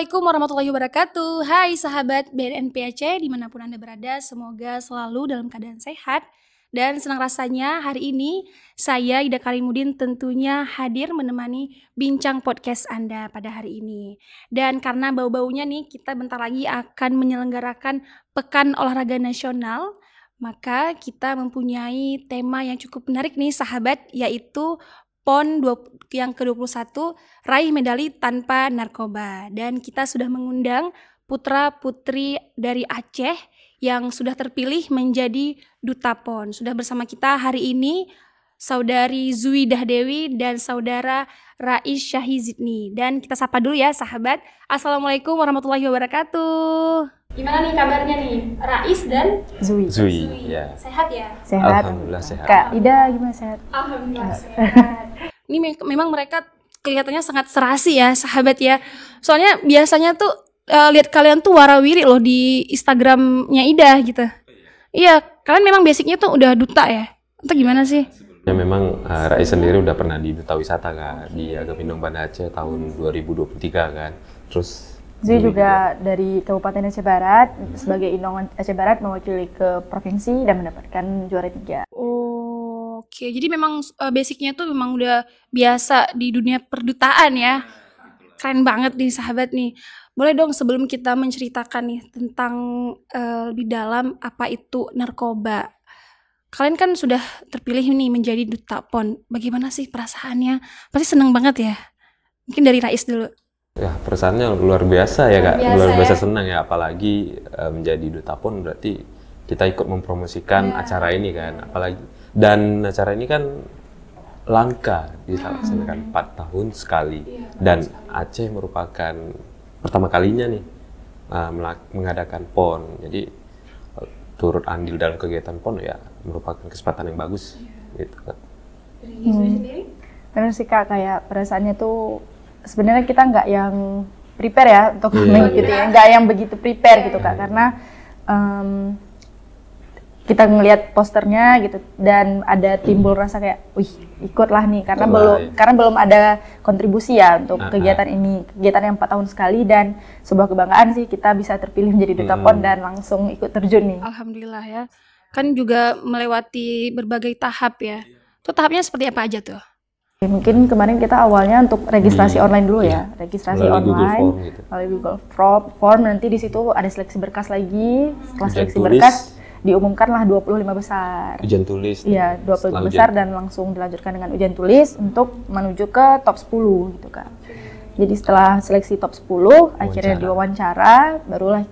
Assalamualaikum warahmatullahi wabarakatuh. Hai sahabat BNNP Aceh dimanapun Anda berada, semoga selalu dalam keadaan sehat. Dan senang rasanya hari ini saya Ida Karimudin tentunya hadir menemani bincang podcast Anda pada hari ini. Dan karena bau-baunya nih kita bentar lagi akan menyelenggarakan Pekan Olahraga Nasional, maka kita mempunyai tema yang cukup menarik nih sahabat, yaitu PON yang ke-21 raih medali tanpa narkoba. Dan kita sudah mengundang putra-putri dari Aceh yang sudah terpilih menjadi duta PON. Sudah bersama kita hari ini Saudari Zuidah Dewi dan Saudara Rais Syahizidni. Dan kita sapa dulu ya sahabat. Assalamualaikum warahmatullahi wabarakatuh. Gimana nih kabarnya nih Rais dan Zui, ya. Sehat ya? Sehat. Alhamdulillah sehat. Kak Ida gimana sehat? Alhamdulillah sehat. Ini memang mereka kelihatannya sangat serasi ya sahabat ya. Soalnya biasanya tuh lihat kalian tuh warawiri loh di Instagramnya Ida gitu. Iya, kalian memang basicnya tuh udah duta ya? Atau gimana sih? Ya memang Rais sendiri udah pernah di Duta Wisata kan di Agapindong Banda Aceh tahun 2023 kan. Terus Zui juga dari Kabupaten Aceh Barat sebagai Indongan Aceh Barat mewakili ke provinsi dan mendapatkan juara 3. Oke, jadi memang basicnya tuh memang udah biasa di dunia perdutaan ya. Keren banget nih sahabat nih. Boleh dong sebelum kita menceritakan nih tentang lebih dalam apa itu narkoba. Kalian kan sudah terpilih nih menjadi duta PON. Bagaimana sih perasaannya? Pasti seneng banget ya. Mungkin dari Rais dulu. ya perasaannya luar biasa ya Kak. Luar biasa ya? senang ya, apalagi menjadi Duta PON berarti kita ikut mempromosikan acara ini kan. Apalagi dan acara ini kan langka dilaksanakan 4 tahun sekali. Dan Aceh merupakan pertama kalinya nih mengadakan PON. Jadi turut andil dalam kegiatan PON ya merupakan kesempatan yang bagus gitu Kak. Dari Zui sendiri? Benar sih Kak, kayak perasaannya tuh sebenarnya kita nggak yang prepare ya untuk mengikuti, nggak yang begitu prepare gitu Kak, karena kita ngelihat posternya gitu dan ada timbul rasa kayak, wih ikutlah nih karena belum ada kontribusi ya untuk kegiatan ini, kegiatan yang 4 tahun sekali dan sebuah kebanggaan sih kita bisa terpilih menjadi duta PON dan langsung ikut terjun nih. Alhamdulillah ya, kan juga melewati berbagai tahap ya. Itu tahapnya seperti apa aja tuh? Mungkin kemarin kita awalnya untuk registrasi online dulu ya, registrasi online melalui Google Form, nanti di situ ada seleksi berkas lagi, setelah seleksi berkas diumumkanlah 25 besar. Ujian tulis. Iya, 25 besar dan langsung dilanjutkan dengan ujian tulis untuk menuju ke top 10 gitu Kak. Jadi setelah seleksi top 10, akhirnya diwawancara, barulah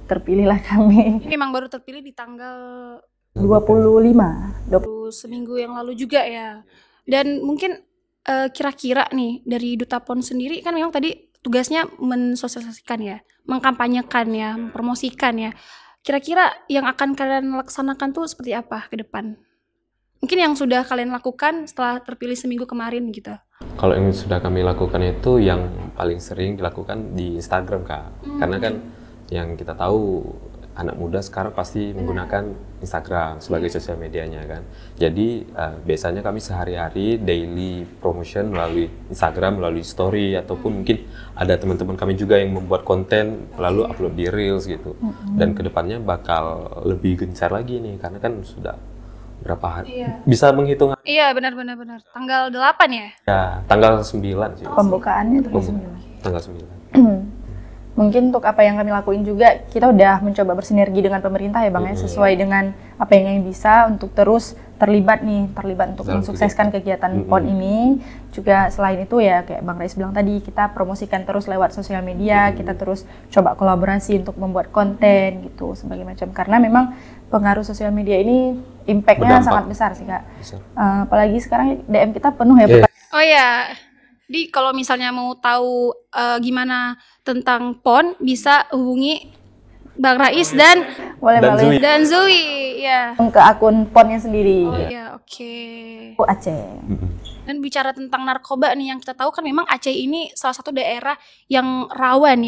terpilihlah kami. Ini memang baru terpilih di tanggal 25. Seminggu yang lalu juga ya. Dan mungkin kira-kira nih dari Duta PON sendiri kan memang tadi tugasnya mensosialisasikan ya, mengkampanyekan ya, mempromosikan ya. Kira-kira yang akan kalian laksanakan tuh seperti apa ke depan? Mungkin yang sudah kalian lakukan setelah terpilih seminggu kemarin gitu. Kalau yang sudah kami lakukan itu yang paling sering dilakukan di Instagram Kak. Karena kan yang kita tahu anak muda sekarang pasti menggunakan Instagram sebagai sosial medianya kan. Jadi biasanya kami sehari-hari daily promotion melalui Instagram, melalui story ataupun mungkin ada teman-teman kami juga yang membuat konten lalu upload di Reels gitu. Dan kedepannya bakal lebih gencar lagi nih karena kan sudah berapa hari bisa menghitung. Iya benar. Tanggal 8 ya? Ya, tanggal 9 sih. Pembukaannya tanggal 9. Tanggal 9. Mungkin untuk apa yang kami lakuin juga, kita udah mencoba bersinergi dengan pemerintah ya Bang ya, sesuai dengan apa yang kami bisa untuk terus terlibat untuk mensukseskan kegiatan PON ini. Juga selain itu ya kayak Bang Rais bilang tadi, kita promosikan terus lewat sosial media, kita terus coba kolaborasi untuk membuat konten gitu sebagai macam. Karena memang pengaruh sosial media ini impact-nya sangat besar sih Kak. Apalagi sekarang DM kita penuh ya. Oh ya. Jadi kalau misalnya mau tahu gimana tentang PON bisa hubungi Bang Rais dan Zui ya. Ke akun PON-nya sendiri. Oh iya, oke. Aceh. Dan bicara tentang narkoba nih yang kita tahu kan memang Aceh ini salah satu daerah yang rawan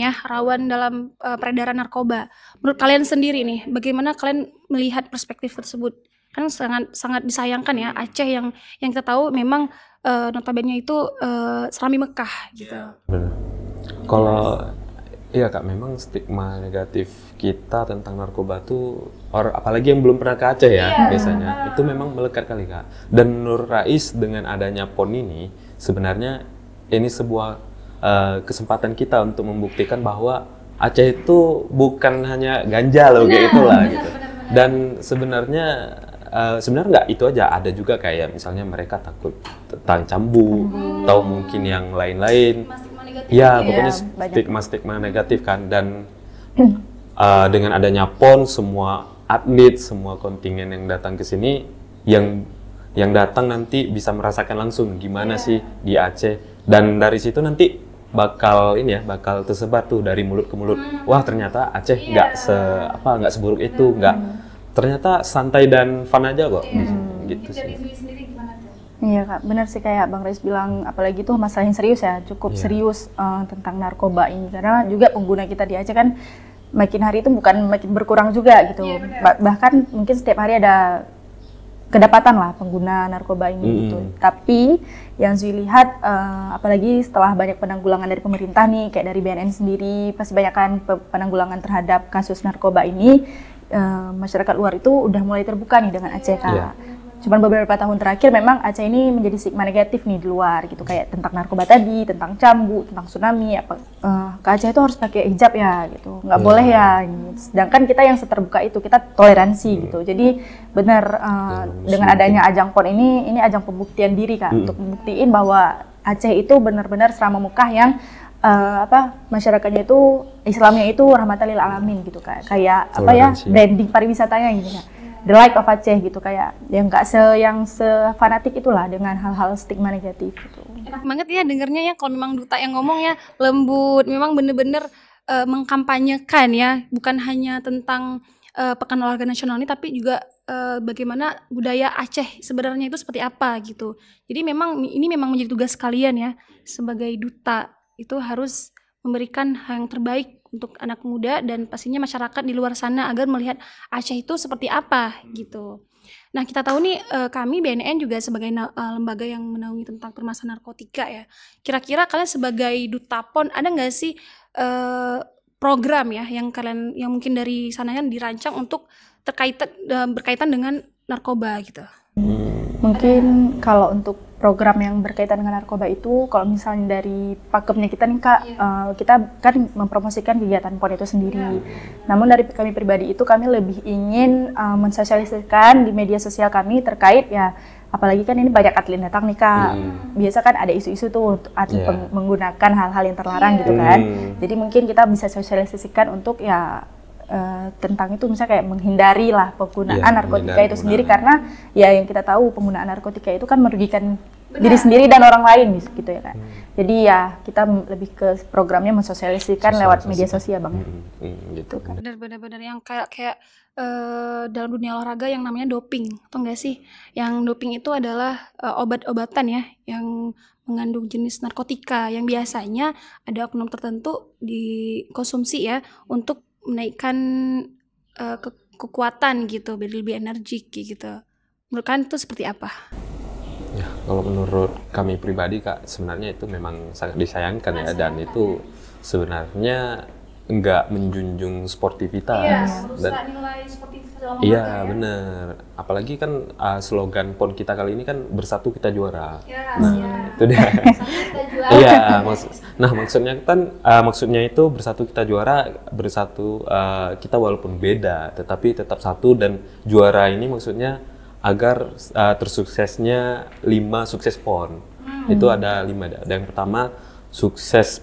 dalam peredaran narkoba. Menurut kalian sendiri nih, bagaimana kalian melihat perspektif tersebut? Kan sangat disayangkan ya Aceh yang kita tahu memang notabene itu Serami Mekah gitu. Benar. Kalau Iya Kak, memang stigma negatif kita tentang narkoba tuh, apalagi yang belum pernah ke Aceh ya biasanya, itu memang melekat kali Kak. Dan menurut Rais dengan adanya PON ini, sebenarnya ini sebuah kesempatan kita untuk membuktikan bahwa Aceh itu bukan hanya ganja loh, kayak itulah gitu. Dan sebenarnya nggak itu aja, ada juga kayak misalnya mereka takut tentang cambu, atau mungkin yang lain-lain. Ya, pokoknya stigma negatif kan. Dan dengan adanya PON, semua atlet, semua kontingen yang datang ke sini, yang datang nanti bisa merasakan langsung gimana sih di Aceh. Dan dari situ nanti bakal tersebar tuh dari mulut ke mulut. Wah, ternyata Aceh nggak seburuk itu, ternyata santai dan fun aja kok. Gitu sih. Iya Kak, benar sih kayak Bang Rais bilang, apalagi itu masalah yang serius ya, cukup serius tentang narkoba ini, karena juga pengguna kita di Aceh kan makin hari itu bukan makin berkurang juga gitu, bahkan mungkin setiap hari ada kedapatan lah pengguna narkoba ini gitu. Tapi yang Zui lihat, apalagi setelah banyak penanggulangan dari pemerintah nih, kayak dari BNN sendiri, pasti banyak kan penanggulangan terhadap kasus narkoba ini, masyarakat luar itu udah mulai terbuka nih dengan Aceh Kak. Cuman beberapa tahun terakhir memang Aceh ini menjadi stigma negatif nih di luar gitu, kayak tentang narkoba tadi, tentang cambu, tentang tsunami, ke Aceh itu harus pakai hijab ya gitu, nggak boleh ya gitu. Sedangkan kita yang seterbuka itu, kita toleransi gitu. Jadi benar, dengan adanya ajang PON ini ajang pembuktian diri Kak, untuk membuktiin bahwa Aceh itu benar-benar serama Mekah yang masyarakatnya itu, Islamnya itu rahmatan lil alamin gitu Kak. Kayak branding pariwisatanya gitu Kak. The Light of Aceh gitu, kayak yang nggak yang sefanatik itulah dengan hal-hal stigma negatif gitu. Enak banget ya dengernya ya, kalau memang duta yang ngomong ya lembut, memang bener-bener mengkampanyekan ya, bukan hanya tentang Pekan Olahraga Nasional ini, tapi juga bagaimana budaya Aceh sebenarnya itu seperti apa gitu. Jadi ini memang menjadi tugas kalian ya sebagai duta, itu harus memberikan hal yang terbaik untuk anak muda dan pastinya masyarakat di luar sana agar melihat Aceh itu seperti apa gitu. Nah, kita tahu nih kami BNN juga sebagai lembaga yang menaungi tentang permasalahan narkotika ya. Kira-kira kalian sebagai duta PON ada nggak sih program ya yang mungkin dari sananya dirancang untuk berkaitan dengan narkoba gitu? Mungkin kalau untuk program yang berkaitan dengan narkoba itu, kalau misalnya dari pakemnya kita nih Kak, kita kan mempromosikan kegiatan PON itu sendiri. Namun dari kami pribadi itu, kami lebih ingin mensosialisasikan di media sosial kami terkait ya, apalagi kan ini banyak atlet datang nih Kak. Biasa kan ada isu-isu tuh untuk atlet menggunakan hal-hal yang terlarang gitu kan. Jadi mungkin kita bisa sosialisasikan untuk ya tentang itu, misalnya kayak menghindari lah penggunaan narkotika itu sendiri, karena ya yang kita tahu penggunaan narkotika itu kan merugikan diri sendiri dan orang lain gitu ya kan. Jadi ya kita lebih ke programnya mensosialisasikan lewat media sosial Bang. Gitu kan. Benar-benar yang kayak dalam dunia olahraga yang namanya doping, atau enggak sih? Yang doping itu adalah obat-obatan ya yang mengandung jenis narkotika yang biasanya ada oknum tertentu dikonsumsi ya untuk menaikkan kekuatan gitu, biar lebih energik gitu. Menurut kalian itu seperti apa? Ya, kalau menurut kami pribadi Kak, sebenarnya itu memang sangat disayangkan ya, dan itu sebenarnya enggak menjunjung sportivitas. Dan nilai sportivitas dalam iya benar, apalagi kan slogan PON kita kali ini kan bersatu kita juara. Itu dia. Iya, maksudnya itu bersatu kita juara, bersatu kita walaupun beda tetapi tetap satu, dan juara ini maksudnya agar tersuksesnya 5 sukses PON. Itu ada 5. Yang pertama sukses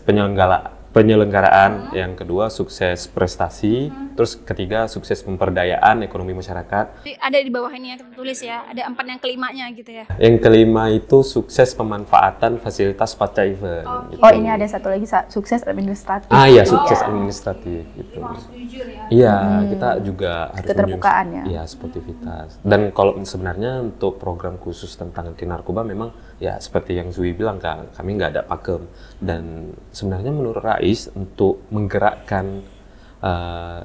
penyelenggaraan, yang kedua sukses prestasi, terus ketiga sukses pemberdayaan ekonomi masyarakat. Ada di bawah ini yang tertulis ya, ada 4 yang kelimanya gitu ya. Yang kelima itu sukses pemanfaatan fasilitas pasca event. Gitu. Oh ini ada satu lagi, sukses administratif. Iya, sukses administratif gitu. Harus jujur ya. Iya, kita juga harus keterbukaan ya. Iya, sportivitas. Dan kalau sebenarnya untuk program khusus tentang anti narkoba memang ya seperti yang Zui bilang Kak, kami nggak ada pakem. Dan sebenarnya menurut Rais, untuk menggerakkan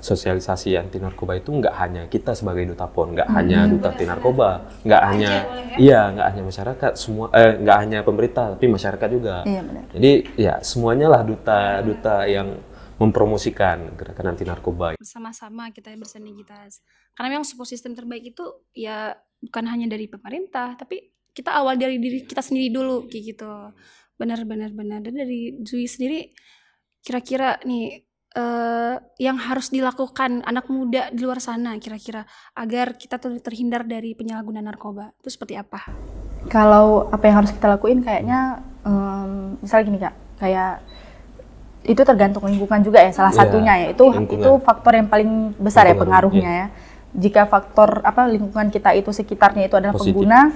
sosialisasi anti narkoba itu nggak hanya kita sebagai duta PON, nggak hanya duta anti narkoba, nggak hanya masyarakat, nggak hanya pemerintah, tapi masyarakat juga. Iya, benar. Jadi ya semuanya lah duta yang mempromosikan gerakan anti narkoba. Bersama-sama kita bersinergitas. Karena memang support system terbaik itu ya bukan hanya dari pemerintah, tapi kita awal dari diri kita sendiri dulu kayak gitu. Benar. Dan dari Zui sendiri kira-kira nih yang harus dilakukan anak muda di luar sana kira-kira agar kita terhindar dari penyalahgunaan narkoba itu seperti apa? Kalau apa yang harus kita lakuin kayaknya misalnya gini Kak, kayak itu tergantung lingkungan juga ya salah satunya ya. Itu faktor yang paling besar ya pengaruhnya ya. Jika faktor lingkungan kita itu sekitarnya itu adalah positif, pengguna,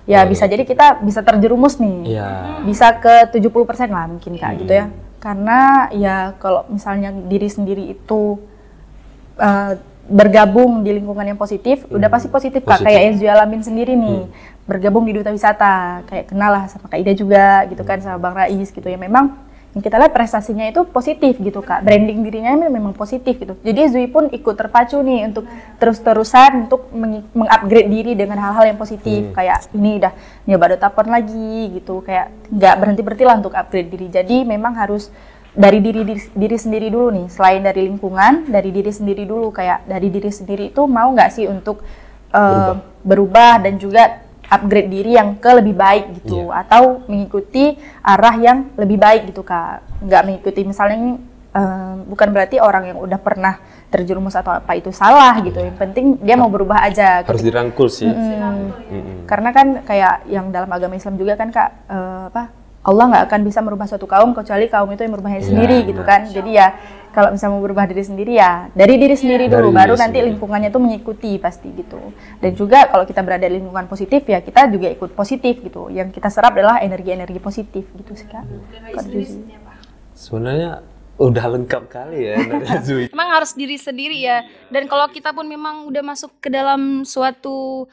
ya bisa jadi kita bisa terjerumus nih. Bisa ke 70% lah mungkin Kak gitu ya. Karena ya kalau misalnya diri sendiri itu bergabung di lingkungan yang positif, udah pasti positif Kak. Kayak yang Zui alamin sendiri nih, bergabung di Duta Wisata, kayak kenal lah sama Kak Ida juga gitu kan, sama Bang Rais gitu ya. Memang yang kita lihat prestasinya itu positif gitu Kak, branding dirinya memang positif gitu. Jadi Zui pun ikut terpacu nih untuk terus-terusan untuk mengupgrade diri dengan hal-hal yang positif. Kayak ini udah nyoba Dotapon lagi gitu, kayak nggak berhenti-berhenti lah untuk upgrade diri. Jadi memang harus dari diri sendiri dulu nih, selain dari lingkungan, dari diri sendiri dulu. Kayak dari diri sendiri itu mau nggak sih untuk berubah dan juga upgrade diri yang ke lebih baik gitu, atau mengikuti arah yang lebih baik gitu Kak. Nggak mengikuti misalnya bukan berarti orang yang udah pernah terjerumus atau apa itu salah gitu. Yang penting dia mau berubah aja. Harus dirangkul sih. Karena kan kayak yang dalam agama Islam juga kan Kak, Allah nggak akan bisa merubah suatu kaum kecuali kaum itu yang merubahnya sendiri gitu kan. Jadi ya kalau misalnya mau berubah diri sendiri ya dari diri sendiri dulu, baru nanti lingkungannya tuh mengikuti pasti gitu. Dan juga kalau kita berada di lingkungan positif ya kita juga ikut positif gitu. Yang kita serap adalah energi-energi positif gitu sih Kak. Sebenarnya udah lengkap kali ya dari Zui. Emang harus diri sendiri ya. Dan kalau kita pun memang udah masuk ke dalam suatu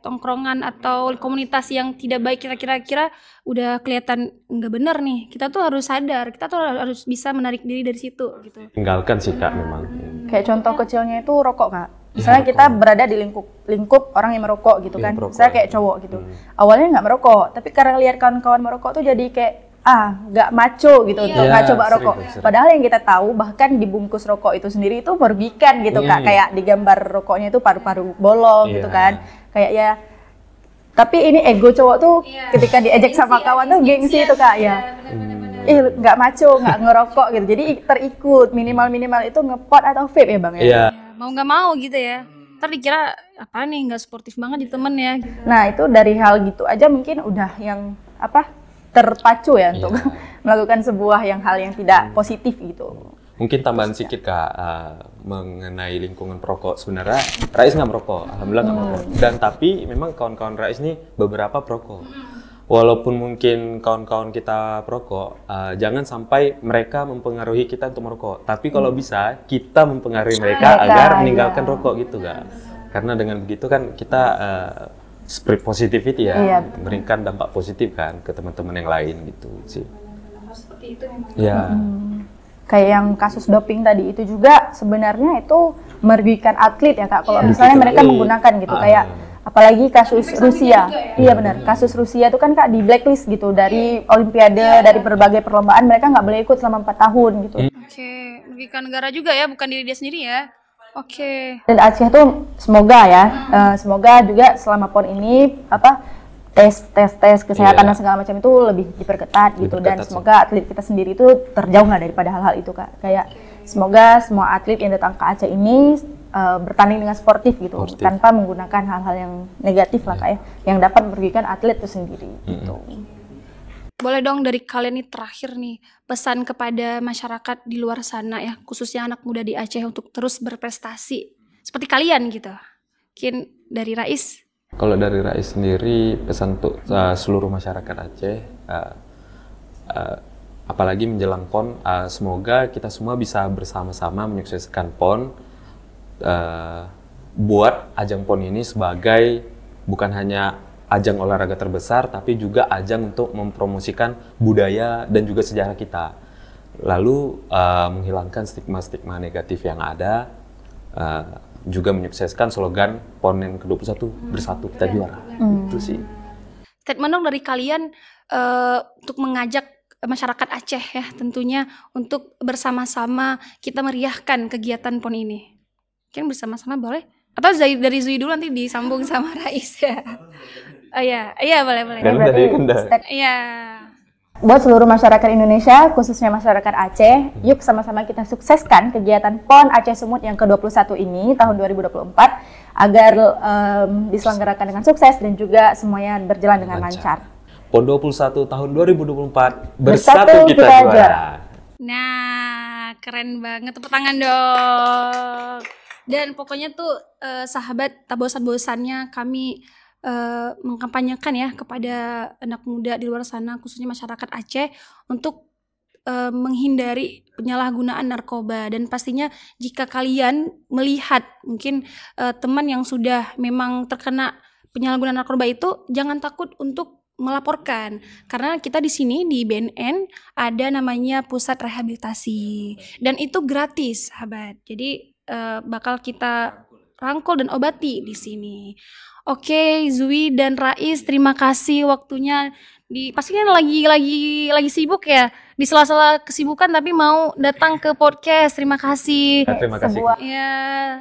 tongkrongan atau komunitas yang tidak baik, kira-kira udah kelihatan nggak benar nih, kita tuh harus sadar, kita tuh harus bisa menarik diri dari situ gitu. Tinggalkan sih Kak memang. Kayak contoh kecilnya itu rokok Kak. Misalnya kita berada di lingkup orang yang merokok gitu kan. Misalnya kayak cowok gitu. Awalnya nggak merokok, tapi karena lihat kawan-kawan merokok tuh jadi kayak nggak maco gitu untuk nggak coba rokok. Padahal yang kita tahu bahkan di bungkus rokok itu sendiri itu merugikan gitu Kak. Kayak di gambar rokoknya itu paru-paru bolong gitu kan. Kayak ya. Tapi ini ego cowok tuh ketika diejek sama kawan tuh gengsi itu Kak ya. Nggak maco, nggak ngerokok gitu. Jadi terikut minimal itu ngepot atau vape ya Bang ya. Mau nggak mau gitu ya. Ntar dikira apa nih nggak sportif banget di temen ya. Gitu. Nah itu dari hal gitu aja mungkin udah yang terpacu ya untuk melakukan sebuah hal yang tidak positif gitu. Mungkin tambahan sedikit Kak mengenai lingkungan perokok. Sebenarnya Rais nggak merokok, alhamdulillah nggak merokok. Dan tapi memang kawan-kawan Rais nih beberapa perokok. Walaupun mungkin kawan-kawan kita perokok, jangan sampai mereka mempengaruhi kita untuk merokok. Tapi kalau bisa kita mempengaruhi mereka agar meninggalkan rokok gitu Kak. Karena dengan begitu kan kita spread positivity ya, memberikan dampak positif kan ke teman-teman yang lain gitu sih. Seperti itu memang. Ya. Kayak yang kasus doping tadi itu juga sebenarnya itu merugikan atlet ya Kak. Kalau misalnya mereka menggunakan gitu, kayak apalagi kasus Rusia. Iya benar, kasus Rusia itu kan Kak di blacklist gitu dari Olimpiade, dari berbagai perlombaan mereka nggak boleh ikut selama 4 tahun gitu. Oke, merugikan negara juga ya, bukan diri dia sendiri ya. Oke. Dan Aceh tuh semoga ya, semoga juga selama PON ini tes kesehatan dan segala macam itu lebih diperketat gitu, dan semoga atlet kita sendiri itu terjauh lah daripada hal-hal itu Kak. Kayak semoga semua atlet yang datang ke Aceh ini bertanding dengan sportif gitu, tanpa menggunakan hal-hal yang negatif lah Kak ya, yang dapat merugikan atlet itu sendiri gitu. Boleh dong dari kalian nih terakhir nih pesan kepada masyarakat di luar sana ya, khususnya anak muda di Aceh untuk terus berprestasi seperti kalian gitu. Mungkin dari Rais. Kalau dari Rais sendiri pesan untuk seluruh masyarakat Aceh, apalagi menjelang PON, semoga kita semua bisa bersama-sama menyukseskan PON, buat ajang PON ini sebagai bukan hanya ajang olahraga terbesar, tapi juga ajang untuk mempromosikan budaya dan juga sejarah kita. Lalu menghilangkan stigma-stigma negatif yang ada, juga menyukseskan slogan PON yang ke-21, bersatu kita juara. Itu sih. Statement dong dari kalian untuk mengajak masyarakat Aceh ya tentunya untuk bersama-sama kita meriahkan kegiatan PON ini. Mungkin bersama-sama boleh? Atau dari Zui dulu nanti disambung sama Rais ya. Oh iya boleh. Kan tadi kan udah. Iya. Buat seluruh masyarakat Indonesia, khususnya masyarakat Aceh, yuk sama-sama kita sukseskan kegiatan PON Aceh Sumut yang ke-21 ini tahun 2024 agar diselenggarakan dengan sukses dan juga semuanya berjalan dengan lancar. PON 21 tahun 2024 bersatu kita juara. Nah, keren banget, tepuk tangan dong. Dan pokoknya tuh sahabat, tak bosan-bosannya kami mengkampanyekan ya kepada anak muda di luar sana, khususnya masyarakat Aceh untuk menghindari penyalahgunaan narkoba. Dan pastinya jika kalian melihat mungkin teman yang sudah memang terkena penyalahgunaan narkoba itu, jangan takut untuk melaporkan, karena kita di sini di BNN ada namanya pusat rehabilitasi dan itu gratis sahabat. Jadi bakal kita rangkul dan obati di sini. Oke, Zui dan Rais, terima kasih waktunya. Pastinya lagi sibuk ya, di sela-sela kesibukan tapi mau datang ke podcast. Terima kasih. Terima kasih. Ya.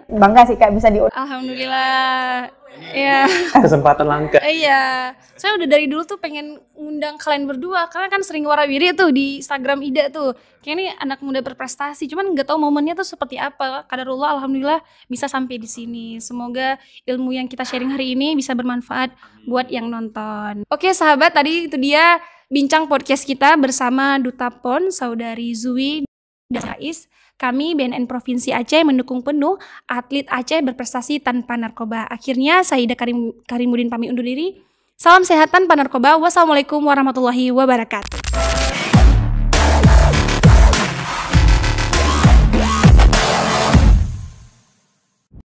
Bangga sih Kak bisa diundang. Alhamdulillah. Ya. Kesempatan langka. Iya. Saya udah dari dulu tuh pengen ngundang kalian berdua karena kan sering warawiri tuh di Instagram Ida tuh. Kayak ini anak muda berprestasi, cuman nggak tahu momennya tuh seperti apa. Qadarullah, alhamdulillah bisa sampai di sini. Semoga ilmu yang kita sharing hari ini bisa bermanfaat buat yang nonton. Oke, sahabat, tadi itu dia bincang podcast kita bersama Duta PON Saudari Zui dan Rais. Kami BNN Provinsi Aceh mendukung penuh atlet Aceh berprestasi tanpa narkoba. Akhirnya saya Ida Karimudin pamit undur diri. Salam sehat tanpa narkoba. Wassalamualaikum warahmatullahi wabarakatuh.